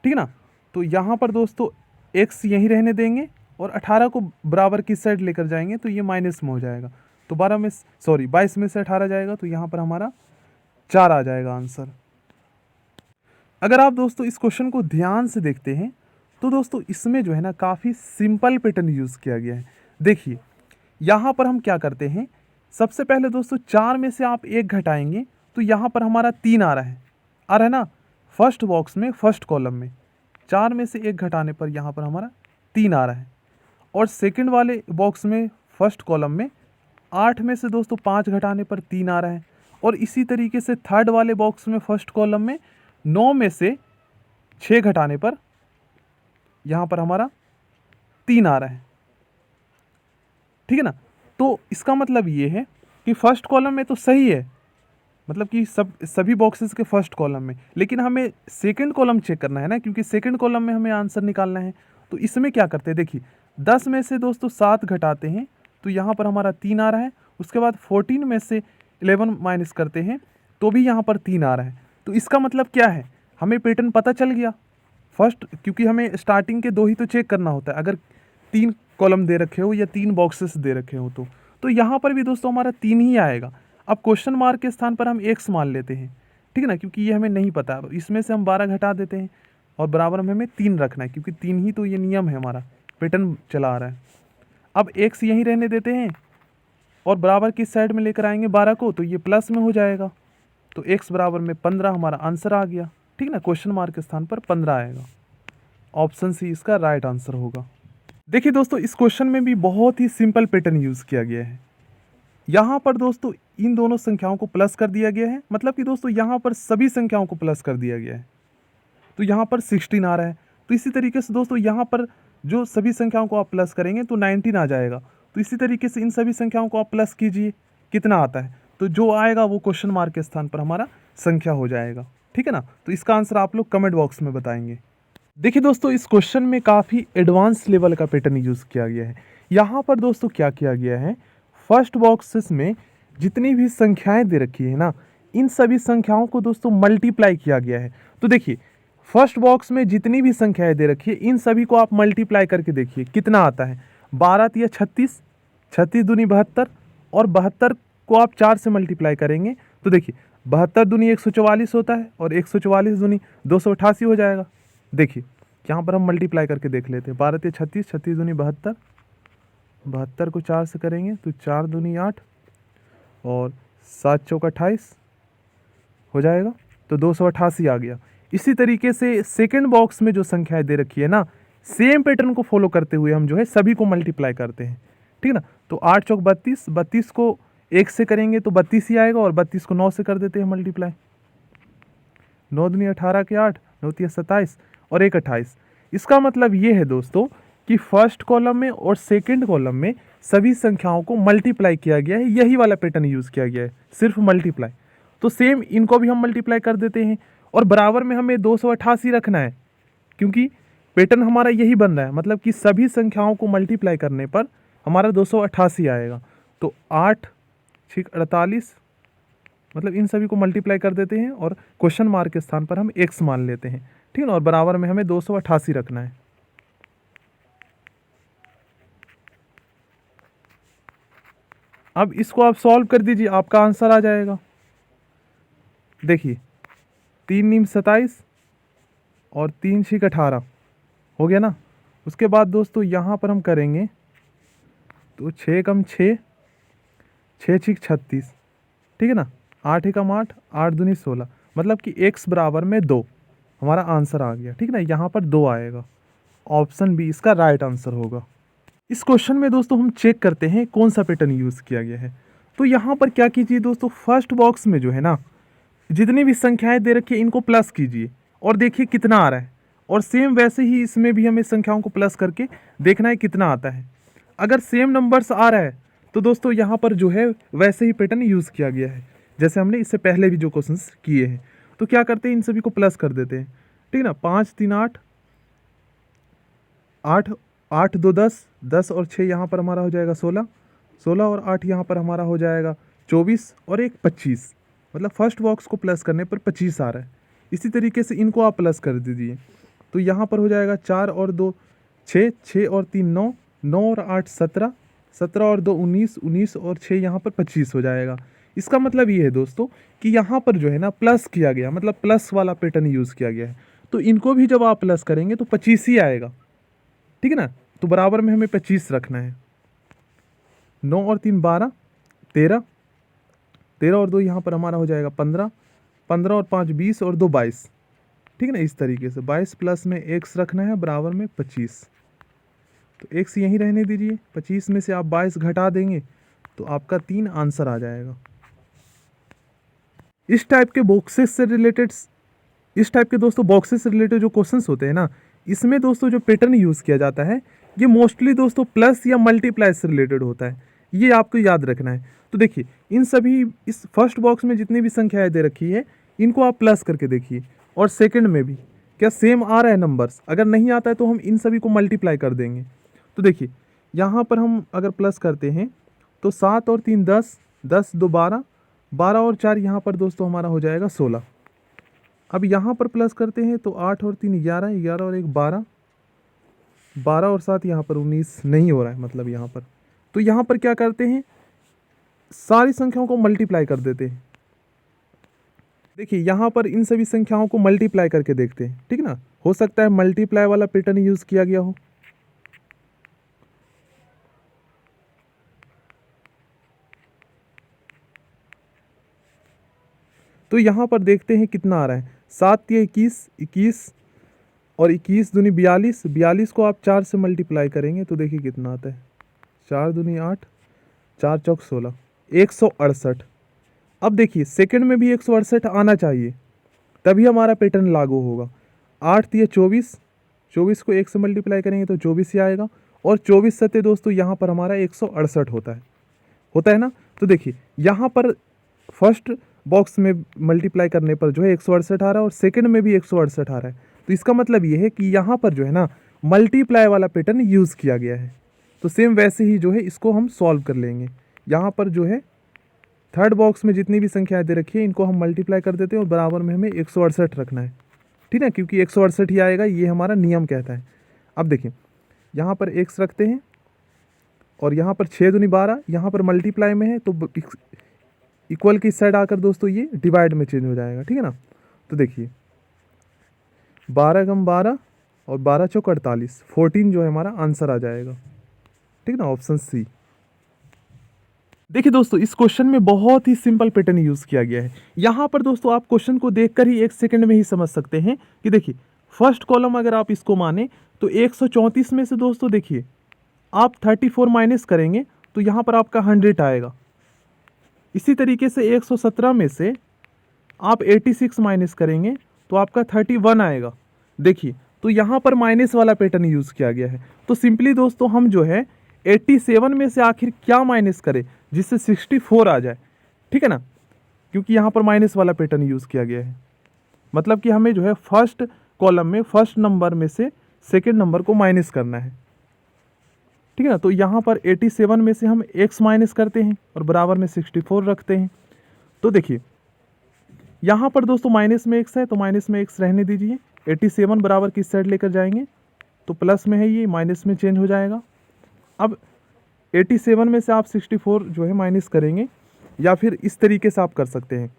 ठीक है ना। तो यहाँ पर दोस्तों x यहीं रहने देंगे और 18 को बराबर की साइड लेकर जाएंगे तो ये माइनस में हो जाएगा। तो 22 में से 18 जाएगा तो यहाँ पर हमारा 4 आ जाएगा आंसर। अगर आप दोस्तों इस क्वेश्चन को ध्यान से देखते हैं तो दोस्तों इसमें जो है ना काफ़ी सिंपल पैटर्न यूज़ किया गया है। देखिए यहाँ पर हम क्या करते हैं, सबसे पहले दोस्तों 4 में से आप 1 घटाएंगे तो यहाँ पर हमारा 3 आ रहा है ना, फर्स्ट बॉक्स में फर्स्ट कॉलम में 4 में से 1 घटाने पर यहाँ पर हमारा 3 आ रहा है। और सेकंड वाले बॉक्स में फर्स्ट कॉलम में 8 में से दोस्तों 5 घटाने पर 3 आ रहा है। और इसी तरीके से थर्ड वाले बॉक्स में फर्स्ट कॉलम में 9 में से 6 घटाने पर यहाँ पर हमारा 3 आ रहा है, ठीक है ना। तो इसका मतलब ये है कि फर्स्ट कॉलम में तो सही है, मतलब कि सभी बॉक्सेस के फर्स्ट कॉलम में, लेकिन हमें सेकंड कॉलम चेक करना है ना, क्योंकि सेकंड कॉलम में हमें आंसर निकालना है। तो इसमें क्या करते हैं, देखिए 10 में से दोस्तों 7 घटाते हैं तो यहाँ पर हमारा 3 आ रहा है। उसके बाद 14 में से 11 माइनस करते हैं तो भी यहाँ पर 3 आ रहा है। तो इसका मतलब क्या है, हमें पैटर्न पता चल गया फर्स्ट, क्योंकि हमें स्टार्टिंग के 2 ही तो चेक करना होता है अगर 3 कॉलम दे रखे हो या 3 बॉक्सेस दे रखे हो तो यहाँ पर भी दोस्तों हमारा 3 ही आएगा। अब क्वेश्चन मार्क के स्थान पर हम x मान लेते हैं, ठीक है ना, क्योंकि ये हमें नहीं पता। इसमें से हम 12 घटा देते हैं और बराबर में हमें 3 रखना है, क्योंकि 3 ही तो ये नियम है हमारा पैटर्न चला आ रहा है। अब x यहीं रहने देते हैं और बराबर किस साइड में लेकर आएंगे 12 को, तो ये प्लस में हो जाएगा। तो x बराबर में 15 हमारा आंसर आ गया, ठीक ना। क्वेश्चन मार्क के स्थान पर 15 आएगा। ऑप्शन सी इसका राइट आंसर होगा। देखिए दोस्तों, इस क्वेश्चन में भी बहुत ही सिंपल पैटर्न यूज़ किया गया है। यहाँ पर दोस्तों इन दोनों संख्याओं को प्लस कर दिया गया है, मतलब कि दोस्तों यहाँ पर सभी संख्याओं को प्लस कर दिया गया है। तो यहाँ पर 16 आ रहा है। तो इसी तरीके से दोस्तों यहाँ पर जो सभी संख्याओं को आप प्लस करेंगे तो 19 आ जाएगा। तो इसी तरीके से इन सभी संख्याओं को आप प्लस कीजिए, कितना आता है, तो जो आएगा वो क्वेश्चन मार्क के स्थान पर हमारा संख्या हो जाएगा, ठीक है ना। तो इसका आंसर आप लोग कमेंट बॉक्स में बताएंगे। देखिए दोस्तों, इस क्वेश्चन में काफ़ी एडवांस लेवल का पैटर्न यूज़ किया गया है। यहाँ पर दोस्तों क्या किया गया है, फर्स्ट बॉक्सेस में जितनी भी संख्याएं दे रखी है ना, इन सभी संख्याओं को दोस्तों मल्टीप्लाई किया गया है। तो देखिए फर्स्ट बॉक्स में जितनी भी संख्याएं दे रखी है इन सभी को आप मल्टीप्लाई करके देखिए कितना आता है। 12 तिया 36, 36 दूनी 72 और 72 को आप 4 से मल्टीप्लाई करेंगे तो देखिए 72 दूनी 144 होता है और 144 दूनी 288 हो जाएगा। देखिए यहाँ पर हम मल्टीप्लाई करके देख लेते हैं। 12 तिया 36, 36 दूनी 72, 72 को 4 से करेंगे तो 4 दूनी 8 और 7 चौक 28 हो जाएगा, तो 288 आ गया। इसी तरीके से सेकंड बॉक्स में जो संख्याएं दे रखी है ना, सेम पैटर्न को फॉलो करते हुए हम जो है सभी को मल्टीप्लाई करते हैं, ठीक ना। तो 8 चौक 32, 32 को 1 से करेंगे तो 32 ही आएगा और 32 को 9 से कर देते हैं मल्टीप्लाई। 9 दूनी 18 के 8, 9 तिया 27 और 1 28। इसका मतलब ये है दोस्तों कि फर्स्ट कॉलम में और सेकंड कॉलम में सभी संख्याओं को मल्टीप्लाई किया गया है। यही वाला पैटर्न यूज़ किया गया है, सिर्फ मल्टीप्लाई। तो सेम इनको भी हम मल्टीप्लाई कर देते हैं और बराबर में हमें 288 रखना है, क्योंकि पैटर्न हमारा यही बन रहा है, मतलब कि सभी संख्याओं को मल्टीप्लाई करने पर हमारा 288 आएगा। तो 8 6 48, मतलब इन सभी को मल्टीप्लाई कर देते हैं और क्वेश्चन मार्क के स्थान पर हम x मान लेते हैं, ठीक है ना। और बराबर में हमें 288 रखना है। अब इसको आप सॉल्व कर दीजिए, आपका आंसर आ जाएगा। देखिए 3 नीम 27 और 3 छीक 18 हो गया ना। उसके बाद दोस्तों यहाँ पर हम करेंगे तो 6 कम 6, 6 छीक 36, ठीक है ना। 8 एकम 8, 8 दूनी 16, मतलब कि x बराबर में 2 हमारा आंसर आ गया, ठीक है ना। यहाँ पर 2 आएगा। ऑप्शन बी इसका राइट आंसर होगा। इस क्वेश्चन में दोस्तों हम चेक करते हैं कौन सा पैटर्न यूज़ किया गया है। तो यहाँ पर क्या कीजिए दोस्तों, फर्स्ट बॉक्स में जो है ना जितनी भी संख्याएं दे रखी है इनको प्लस कीजिए और देखिए कितना आ रहा है। और सेम वैसे ही इसमें भी हमें संख्याओं को प्लस करके देखना है कितना आता है। अगर सेम नंबर्स आ रहा है तो दोस्तों यहाँ पर जो है वैसे ही पैटर्न यूज़ किया गया है जैसे हमने इससे पहले भी जो क्वेश्चंस किए हैं। तो क्या करते हैं, इन सभी को प्लस कर देते हैं, ठीक ना। 5 3 8, 8 8 2 10, 10 और 6 यहाँ पर हमारा हो जाएगा 16, 16 और 8 यहाँ पर हमारा हो जाएगा 24 और 1 25, मतलब फर्स्ट बॉक्स को प्लस करने पर 25 आ रहा है। इसी तरीके से इनको आप प्लस कर दीजिए तो यहाँ पर हो जाएगा 4 और 2 6, 6 और 3 9, 9 और 8 17, 17 और 2 19, 19 और 6 यहाँ पर 25 हो जाएगा। इसका मतलब ये है दोस्तों कि यहाँ पर जो है ना प्लस किया गया, मतलब प्लस वाला पैटर्न यूज़ किया गया है। तो इनको भी जब आप प्लस करेंगे तो 25 ही आएगा, ठीक है ना। तो बराबर में हमें 25 रखना है। 9 और 3 12, 13, 13 और 2 यहाँ पर हमारा हो जाएगा 15, 15 और 5 20 और 2 22, ठीक है ना। इस तरीके से 22 प्लस में x रखना है बराबर में 25। तो x यहीं रहने दीजिए, 25 में से आप 22 घटा देंगे तो आपका 3 आंसर आ जाएगा। इस टाइप के दोस्तों बॉक्सेस से रिलेटेड जो क्वेश्चंस होते हैं ना, इसमें दोस्तों जो पैटर्न यूज़ किया जाता है ये मोस्टली दोस्तों प्लस या मल्टीप्लाई से रिलेटेड होता है, ये आपको याद रखना है। तो देखिए इन सभी इस फर्स्ट बॉक्स में जितनी भी संख्याएं दे रखी है इनको आप प्लस करके देखिए, और सेकंड में भी क्या सेम आ रहा है नंबर्स। अगर नहीं आता है तो हम इन सभी को मल्टीप्लाई कर देंगे। तो देखिए यहाँ पर हम अगर प्लस करते हैं तो 7 और 3 10, 10 2 12, 12 और 4 यहाँ पर दोस्तों हमारा हो जाएगा 16। अब यहाँ पर प्लस करते हैं तो 8 और 3 11, 11 और 1 12, 12 और 7 यहाँ पर 19 नहीं हो रहा है, मतलब यहाँ पर। तो यहाँ पर क्या करते हैं, सारी संख्याओं को मल्टीप्लाई कर देते हैं। देखिए यहाँ पर इन सभी संख्याओं को मल्टीप्लाई करके देखते हैं, ठीक ना। हो सकता है मल्टीप्लाई वाला पैटर्न यूज़ किया गया हो। तो यहाँ पर देखते हैं कितना आ रहा है। 7 या 21, 21 और 21 दूनी 42, 42 को आप 4 से मल्टीप्लाई करेंगे तो देखिए कितना आता है। 4 दूनी 8, 4 चौक 16, 168। अब देखिए सेकंड में भी 168 आना चाहिए, तभी हमारा पैटर्न लागू होगा। 8 दिए 24, 24 को 1 से मल्टीप्लाई करेंगे तो 24 ही आएगा, और 24 सत्य दोस्तों यहाँ पर हमारा 168 होता है ना। तो देखिए यहाँ पर फर्स्ट बॉक्स में मल्टीप्लाई करने पर जो है 168 आ रहा है, और सेकंड में भी 168 आ रहा है। तो इसका मतलब ये है कि यहाँ पर जो है ना मल्टीप्लाई वाला पैटर्न यूज़ किया गया है। तो सेम वैसे ही जो है इसको हम सॉल्व कर लेंगे। यहाँ पर जो है थर्ड बॉक्स में जितनी भी संख्याएं दे रखी है इनको हम मल्टीप्लाई कर देते हैं, और बराबर में हमें 168 रखना है, ठीक है, क्योंकि 168 ही आएगा, ये हमारा नियम कहता है। अब देखिए यहाँ पर x रखते हैं, और यहाँ पर 6 दूनी 12, यहाँ पर मल्टीप्लाई में है तो इक्वल की साइड आकर दोस्तों ये डिवाइड में चेंज हो जाएगा, ठीक है ना। तो देखिए 12 कम 12 और 12 चौक 48, 14 जो है हमारा आंसर आ जाएगा, ठीक ना, ऑप्शन सी। देखिए दोस्तों इस क्वेश्चन में बहुत ही सिंपल पैटर्न यूज किया गया है। यहाँ पर दोस्तों आप क्वेश्चन को देखकर ही 1 सेकंड में ही समझ सकते हैं कि देखिए फर्स्ट कॉलम अगर आप इसको माने तो 134 में से दोस्तों देखिए आप 34 माइनस करेंगे तो यहाँ पर आपका 100 आएगा। इसी तरीके से 117 में से आप 86 माइनस करेंगे तो आपका 31 आएगा। देखिए तो यहाँ पर माइनस वाला पैटर्न यूज़ किया गया है। तो सिंपली दोस्तों हम जो है 87 में से आखिर क्या माइनस करें जिससे 64 आ जाए, ठीक है ना, क्योंकि यहाँ पर माइनस वाला पैटर्न यूज़ किया गया है। मतलब कि हमें जो है फर्स्ट कॉलम में फर्स्ट नंबर में से सेकेंड नंबर को माइनस करना है, ठीक है ना। तो यहाँ पर 87 में से हम x माइनस करते हैं और बराबर में 64 रखते हैं। तो देखिए यहाँ पर दोस्तों माइनस में x है तो माइनस में x रहने दीजिए। 87 बराबर किस साइड लेकर जाएंगे तो प्लस में है, ये माइनस में चेंज हो जाएगा। अब 87 में से आप 64 जो है माइनस करेंगे, या फिर इस तरीके से आप कर सकते हैं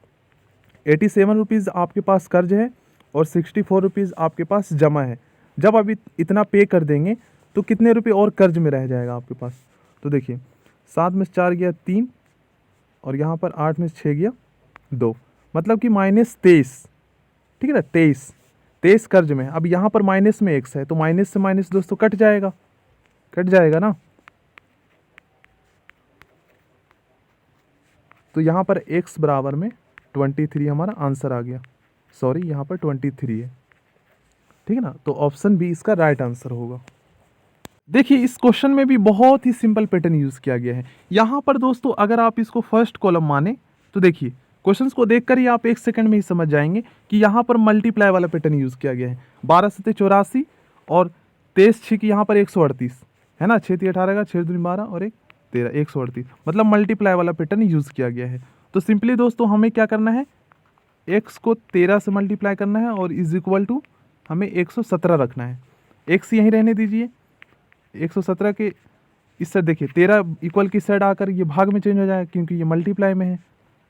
87 रुपीज़ आपके पास कर्ज है और 64 रुपीज़ आपके पास जमा है। जब आप इतना पे कर देंगे तो कितने रुपए और कर्ज में रह जाएगा आपके पास। तो देखिए 7 में से 4 गया 3, और यहाँ पर 8 में से 6 गया 2, मतलब कि -23, ठीक है ना, 23 कर्ज में। अब यहाँ पर माइनस में x है तो माइनस से माइनस दोस्तों कट जाएगा ना। तो यहाँ पर x बराबर में 23 हमारा आंसर आ गया। सॉरी यहाँ पर 23 है, ठीक है ना। तो ऑप्शन बी इसका राइट आंसर होगा। देखिए इस क्वेश्चन में भी बहुत ही सिंपल पैटर्न यूज़ किया गया है। यहाँ पर दोस्तों अगर आप इसको फर्स्ट कॉलम माने तो देखिए क्वेश्चंस को देखकर ही आप 1 सेकंड में ही समझ जाएंगे कि यहाँ पर मल्टीप्लाई वाला पैटर्न यूज़ किया गया है। 12 सत्ते 84 और 23 6 यहाँ पर 138 है ना, 6 18 का 6 दूनी 12 और 1 13, 138, मतलब मल्टीप्लाई वाला पैटर्न यूज़ किया गया है। तो सिंपली दोस्तों हमें क्या करना है, x को 13 से मल्टीप्लाई करना है और इज इक्वल टू हमें 117 रखना है। x यहीं रहने दीजिए, 117 के इस साइड देखिए 13 इक्वल की साइड आकर ये भाग में चेंज हो जाएगा क्योंकि ये मल्टीप्लाई में है।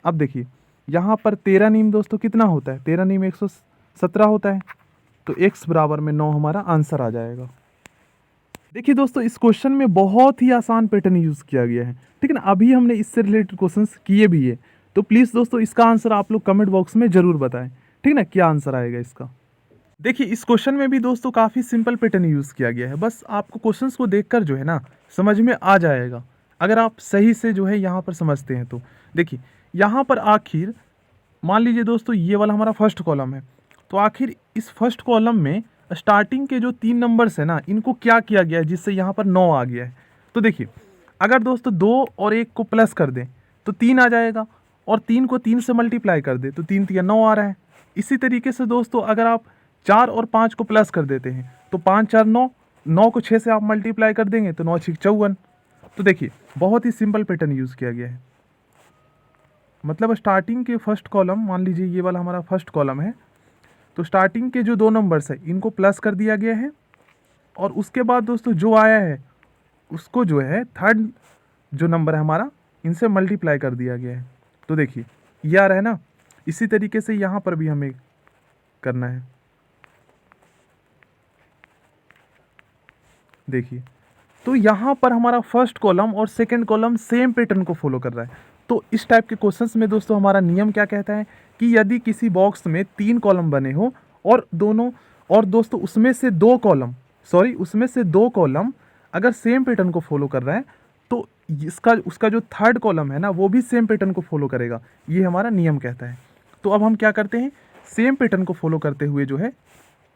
अब देखिए यहाँ पर 13 नीम दोस्तों कितना होता है, 13 नीम 117 होता है, तो x बराबर में 9 हमारा आंसर आ जाएगा। देखिए दोस्तों इस क्वेश्चन में बहुत ही आसान पैटर्न यूज़ किया गया है, ठीक है ना। अभी हमने इससे रिलेटेड क्वेश्चंस किए भी है, तो प्लीज़ दोस्तों इसका आंसर आप लोग कमेंट बॉक्स में ज़रूर बताएं, ठीक ना, क्या आंसर आएगा इसका। देखिए इस क्वेश्चन में भी दोस्तों काफ़ी सिंपल पैटर्न यूज़ किया गया है। बस आपको क्वेश्चंस को देखकर जो है ना समझ में आ जाएगा, अगर आप सही से जो है यहाँ पर समझते हैं तो। देखिए यहाँ पर आखिर मान लीजिए दोस्तों ये वाला हमारा फर्स्ट कॉलम है, तो आखिर इस फर्स्ट कॉलम में स्टार्टिंग के जो 3 नंबर्स है ना इनको क्या किया गया है जिससे यहाँ पर 9 आ गया है। तो देखिए अगर दोस्तों 2 और 1 को प्लस कर दें तो 3 आ जाएगा, और 3 को 3 से मल्टीप्लाई कर दे तो 3 3 9 आ रहा है। इसी तरीके से दोस्तों अगर आप 4 और 5 को प्लस कर देते हैं तो 5 4 9, 9 को 6 से आप मल्टीप्लाई कर देंगे तो 9 6 54। तो देखिए बहुत ही सिंपल पैटर्न यूज़ किया गया है। मतलब स्टार्टिंग के फर्स्ट कॉलम, मान लीजिए ये वाला हमारा फर्स्ट कॉलम है, तो स्टार्टिंग के जो 2 नंबर्स है इनको प्लस कर दिया गया है, और उसके बाद दोस्तों जो आया है उसको जो है थर्ड जो नंबर है हमारा इनसे मल्टीप्लाई कर दिया गया है। तो देखिए ये आ रहा है ना, इसी तरीके से यहाँ पर भी हमें करना है। देखिए तो यहाँ पर हमारा फर्स्ट कॉलम और सेकंड कॉलम सेम पैटर्न को फॉलो कर रहा है। तो इस टाइप के क्वेश्चंस में दोस्तों हमारा नियम क्या कहता है कि यदि किसी बॉक्स में 3 कॉलम बने हो और दोस्तों उसमें से 2 कॉलम अगर सेम पैटर्न को फॉलो कर रहा है तो उसका जो थर्ड कॉलम है ना वो भी सेम पैटर्न को फॉलो करेगा, ये हमारा नियम कहता है। तो अब हम क्या करते हैं, सेम पैटर्न को फॉलो करते हुए जो है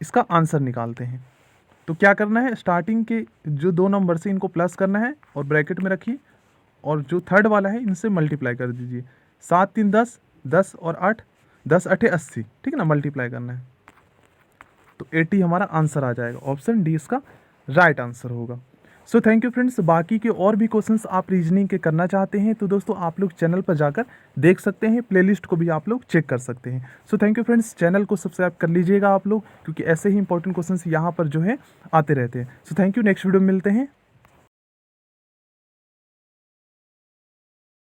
इसका आंसर निकालते हैं। तो क्या करना है, स्टार्टिंग के जो 2 नंबर से इनको प्लस करना है और ब्रैकेट में रखिए, और जो थर्ड वाला है इनसे मल्टीप्लाई कर दीजिए। 7 3 10, 10 और 8, 10 8 80, ठीक है ना, मल्टीप्लाई करना है तो 80 हमारा आंसर आ जाएगा। ऑप्शन डी इसका राइट आंसर होगा। So thank you friends. बाकी के और भी क्वेश्चंस आप रीजनिंग के करना चाहते हैं तो दोस्तों आप लोग चैनल पर जाकर देख सकते हैं, प्लेलिस्ट को भी आप लोग चेक कर सकते हैं। So thank you friends, channel को सब्सक्राइब कर लीजिएगा आप लोग, क्योंकि ऐसे ही इंपॉर्टेंट क्वेश्चंस यहाँ पर जो है आते रहते हैं। So thank you, next video में मिलते हैं।